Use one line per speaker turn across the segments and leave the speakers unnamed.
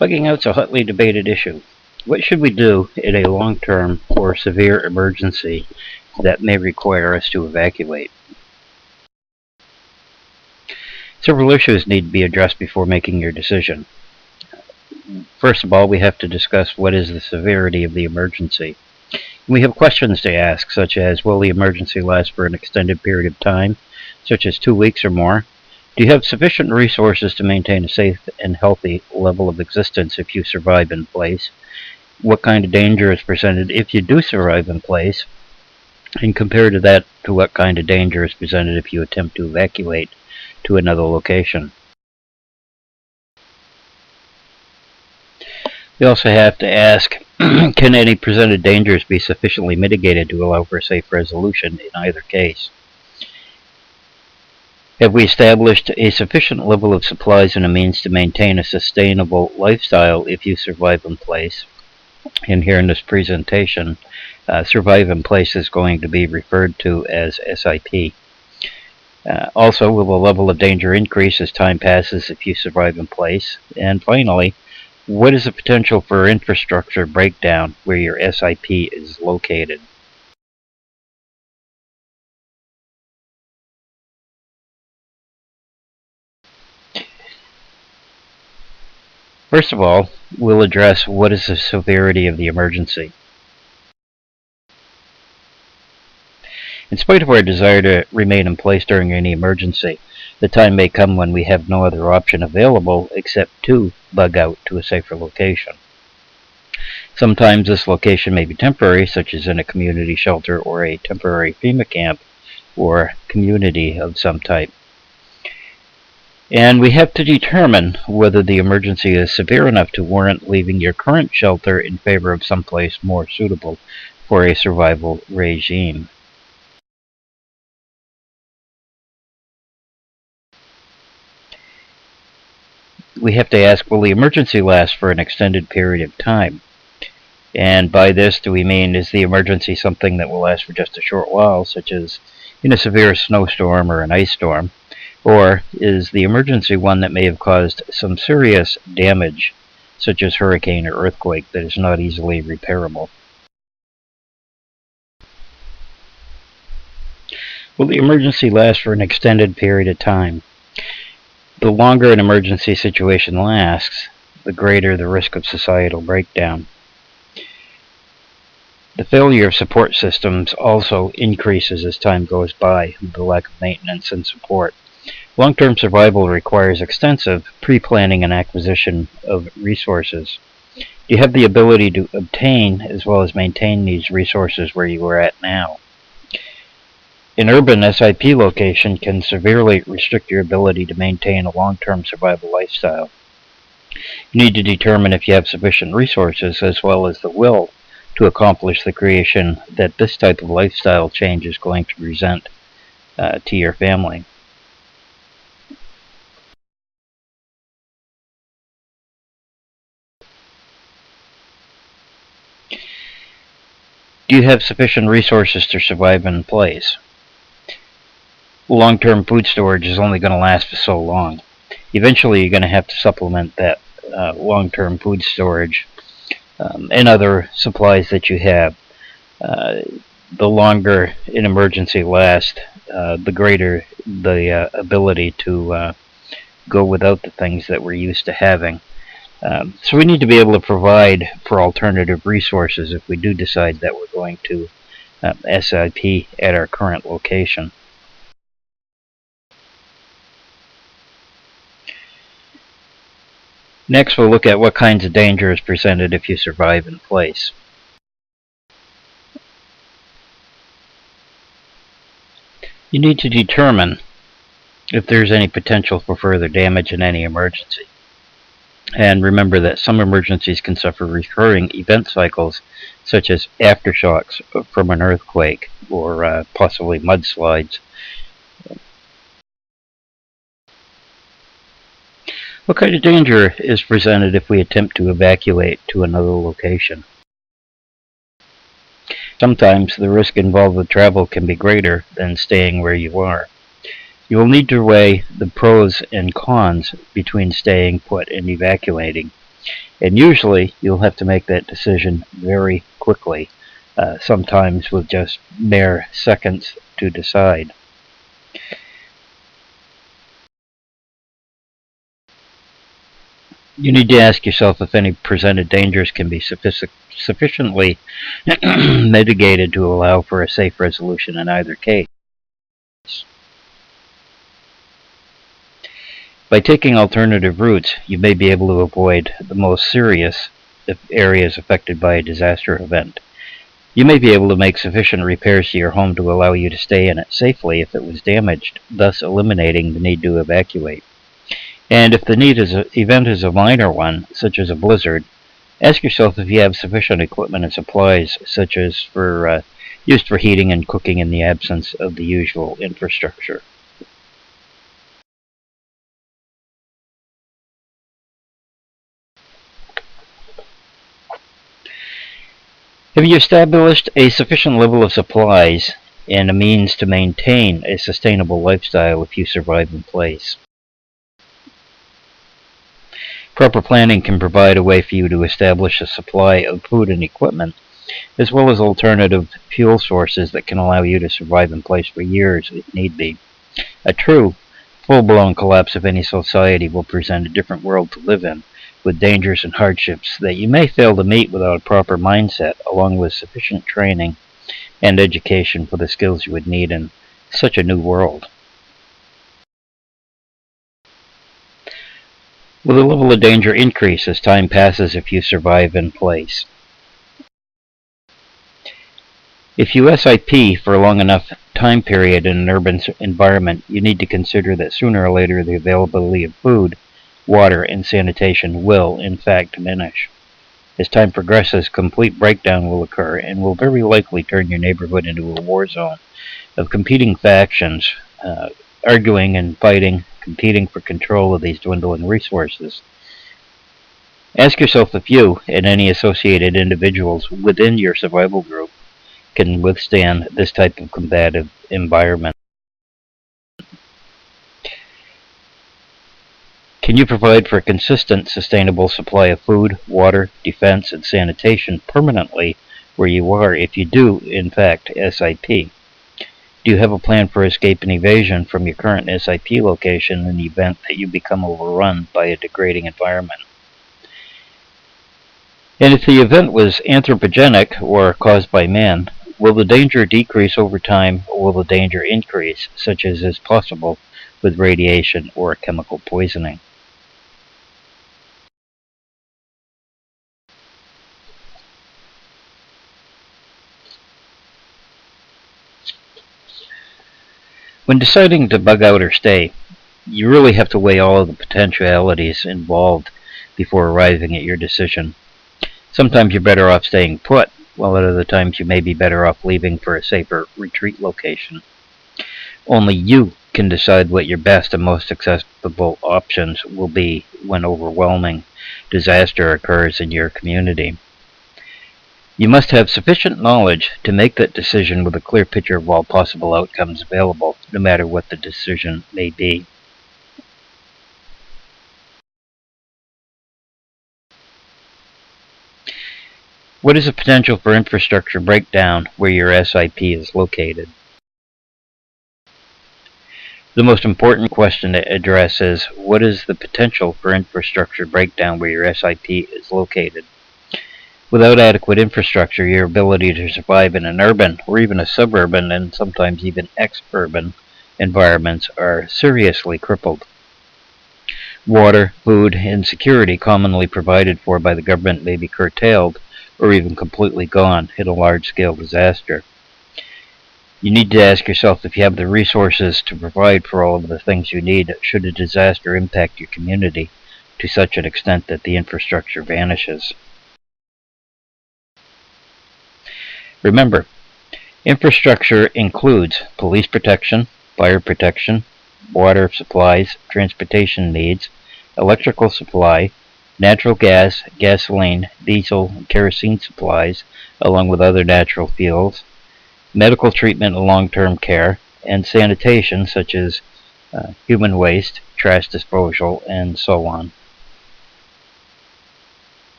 Bugging out's a hotly debated issue. What should we do in a long-term or severe emergency that may require us to evacuate? Several issues need to be addressed before making your decision. First of all, we have to discuss what is the severity of the emergency. We have questions to ask, such as, will the emergency last for an extended period of time, such as 2 weeks or more? Do you have sufficient resources to maintain a safe and healthy level of existence if you survive in place? What kind of danger is presented if you do survive in place? And compare to that to what kind of danger is presented if you attempt to evacuate to another location. We also have to ask, can any presented dangers be sufficiently mitigated to allow for a safe resolution in either case? Have we established a sufficient level of supplies and a means to maintain a sustainable lifestyle if you survive in place? And here in this presentation, survive in place is going to be referred to as SIP. Also, will the level of danger increase as time passes if you survive in place? And finally, what is the potential for infrastructure breakdown where your SIP is located? First of all, we'll address what is the severity of the emergency. In spite of our desire to remain in place during any emergency, the time may come when we have no other option available except to bug out to a safer location. Sometimes this location may be temporary, such as in a community shelter or a temporary FEMA camp or community of some type. And we have to determine whether the emergency is severe enough to warrant leaving your current shelter in favor of someplace more suitable for a survival regime. We have to ask, will the emergency last for an extended period of time? And by this, do we mean, is the emergency something that will last for just a short while, such as in a severe snowstorm or an ice storm? Or is the emergency one that may have caused some serious damage, such as hurricane or earthquake, that is not easily repairable? Will the emergency last for an extended period of time? The longer an emergency situation lasts, the greater the risk of societal breakdown. The failure of support systems also increases as time goes by, with the lack of maintenance and support. Long-term survival requires extensive pre-planning and acquisition of resources. Do you have the ability to obtain as well as maintain these resources where you are at now? An urban SIP location can severely restrict your ability to maintain a long-term survival lifestyle. You need to determine if you have sufficient resources as well as the will to accomplish the creation that this type of lifestyle change is going to present to your family. Do you have sufficient resources to survive in place? Long-term food storage is only going to last for so long. Eventually, you're going to have to supplement that long-term food storage and other supplies that you have. The longer an emergency lasts, the greater the ability to go without the things that we're used to having. So we need to be able to provide for alternative resources if we do decide that we're going to SIP at our current location. Next, we'll look at what kinds of danger is presented if you survive in place. You need to determine if there's any potential for further damage in any emergency. And remember that some emergencies can suffer recurring event cycles, such as aftershocks from an earthquake or possibly mudslides. What kind of danger is presented if we attempt to evacuate to another location? Sometimes the risk involved with travel can be greater than staying where you are. You will need to weigh the pros and cons between staying put and evacuating. And usually you'll have to make that decision very quickly, sometimes with just mere seconds to decide. You need to ask yourself if any presented dangers can be sufficiently mitigated to allow for a safe resolution in either case. By taking alternative routes, you may be able to avoid the most serious areas affected by a disaster event. You may be able to make sufficient repairs to your home to allow you to stay in it safely if it was damaged, thus eliminating the need to evacuate. And if the event is a minor one, such as a blizzard, ask yourself if you have sufficient equipment and supplies, such as used for heating and cooking in the absence of the usual infrastructure. Have you established a sufficient level of supplies and a means to maintain a sustainable lifestyle if you survive in place? Proper planning can provide a way for you to establish a supply of food and equipment, as well as alternative fuel sources that can allow you to survive in place for years if need be. A true, full-blown collapse of any society will present a different world to live in, with dangers and hardships that you may fail to meet without a proper mindset, along with sufficient training and education for the skills you would need in such a new world. Will the level of danger increase as time passes if you survive in place? If you SIP for a long enough time period in an urban environment, you need to consider that sooner or later the availability of food, water, and sanitation will, in fact, diminish. As time progresses, complete breakdown will occur and will very likely turn your neighborhood into a war zone of competing factions, arguing and fighting, competing for control of these dwindling resources. Ask yourself if you and any associated individuals within your survival group can withstand this type of combative environment. Can you provide for a consistent, sustainable supply of food, water, defense, and sanitation permanently where you are if you do, in fact, SIP? Do you have a plan for escape and evasion from your current SIP location in the event that you become overrun by a degrading environment? And if the event was anthropogenic or caused by man, will the danger decrease over time or will the danger increase, such as is possible with radiation or chemical poisoning? When deciding to bug out or stay, you really have to weigh all of the potentialities involved before arriving at your decision. Sometimes you're better off staying put, while at other times you may be better off leaving for a safer retreat location. Only you can decide what your best and most acceptable options will be when overwhelming disaster occurs in your community. You must have sufficient knowledge to make that decision with a clear picture of all possible outcomes available, no matter what the decision may be. What is the potential for infrastructure breakdown where your SIP is located? The most important question to address is, what is the potential for infrastructure breakdown where your SIP is located? Without adequate infrastructure, your ability to survive in an urban or even a suburban and sometimes even ex-urban environments are seriously crippled. Water, food, and security commonly provided for by the government may be curtailed or even completely gone in a large-scale disaster. You need to ask yourself if you have the resources to provide for all of the things you need should a disaster impact your community to such an extent that the infrastructure vanishes. Remember, infrastructure includes police protection, fire protection, water supplies, transportation needs, electrical supply, natural gas, gasoline, diesel, and kerosene supplies, along with other natural fuels, medical treatment and long-term care, and sanitation such as human waste, trash disposal, and so on.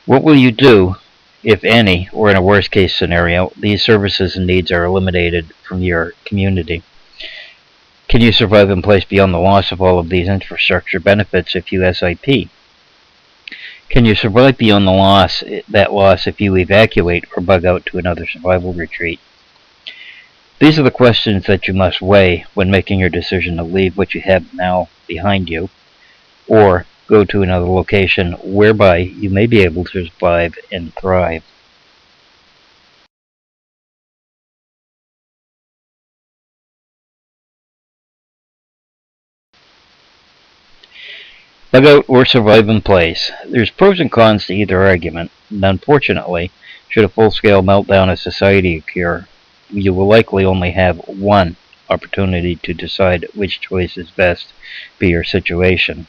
What will you do, if any, or in a worst case scenario, these services and needs are eliminated from your community? Can you survive in place beyond the loss of all of these infrastructure benefits if you SIP? Can you survive beyond that loss if you evacuate or bug out to another survival retreat? These are the questions that you must weigh when making your decision to leave what you have now behind you, or go to another location whereby you may be able to survive and thrive. Bug out or survive in place. There's pros and cons to either argument, and unfortunately, should a full-scale meltdown of society occur, you will likely only have one opportunity to decide which choice is best for your situation.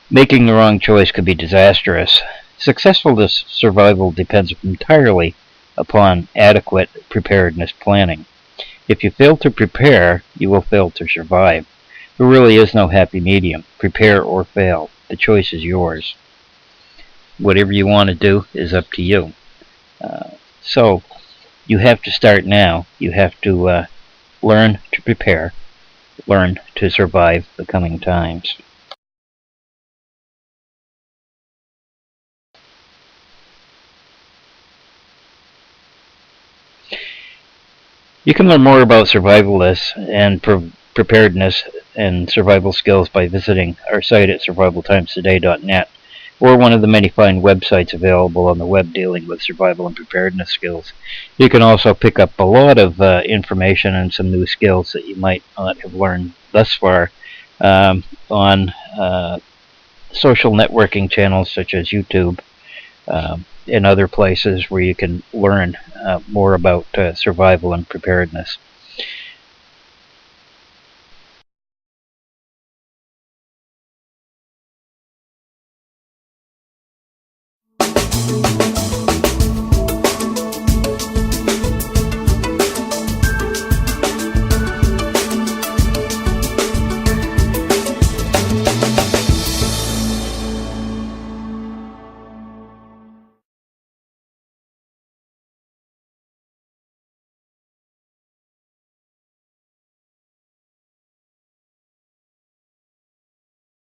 Making the wrong choice could be disastrous. Successful survival depends entirely upon adequate preparedness planning. If you fail to prepare, you will fail to survive. There really is no happy medium. Prepare or fail. The choice is yours. Whatever you want to do is up to you. So you have to start now. You have to learn to prepare, learn to survive the coming times. You can learn more about survivalists and preparedness and survival skills by visiting our site at survivaltimestoday.net, or one of the many fine websites available on the web dealing with survival and preparedness skills. You can also pick up a lot of information and some new skills that you might not have learned thus far on social networking channels such as YouTube and other places where you can learn more about survival and preparedness.